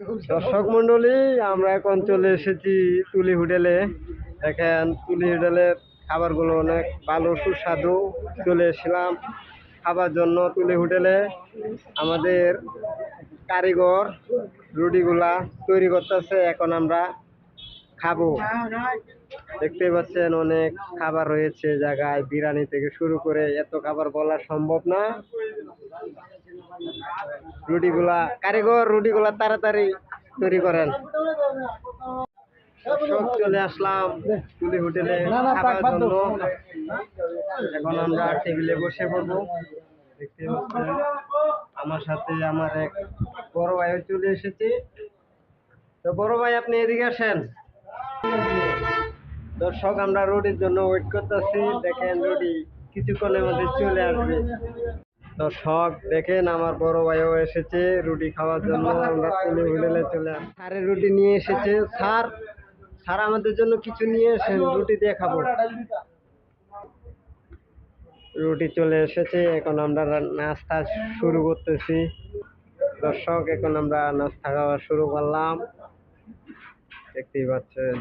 দর্শক মন্ডলী, আমরা এখন চলে এসেছি তুলি হোটেলে। দেখেন, তুলি হোটেলের খাবারগুলো অনেক ভালো সুস্বাদু। চলে এসেছিলাম খাবার জন্য তুলি হোটেলে। আমাদের কারিগর রুটিগুলা তৈরি করতেছে, এখন আমরা খাবো। দেখতে পাচ্ছেন অনেক খাবার রয়েছে জায়গায়, বিরিয়ানি থেকে শুরু করে এত খাবার বলা সম্ভব না। কারিগর রুটিগুলা তাড়াতাড়ি তৈরি করেন। সব চলে আসলাম তুলি হোটেলে খাবার জন্য। এখন আমরা টেবিলে বসে পড়বো। দেখতে পাচ্ছেন আমার সাথে আমার এক বড় ভাইও চলে এসেছে। তো বড় ভাই, আপনি এদিকে আসেন। দর্শক, আমরা রুটির জন্য ওয়েট করতেছি। দেখেন, রুটি কিছুক্ষণের মধ্যে চলে আসবে। দর্শক দেখেন, আমার বড় ভাইও এসেছে রুটি খাওয়ার জন্য। আমরা তুলি হোটেলে চলে আসি। স্যারের রুটি নিয়ে এসেছে। স্যার আমাদের জন্য কিছু নিয়ে এসেছেন, রুটি দিয়ে খাবো। রুটি চলে এসেছে, এখন আমরা নাস্তা শুরু করতেছি। দর্শক, এখন আমরা নাস্তা খাওয়া শুরু করলাম। দেখতেই পাচ্ছেন।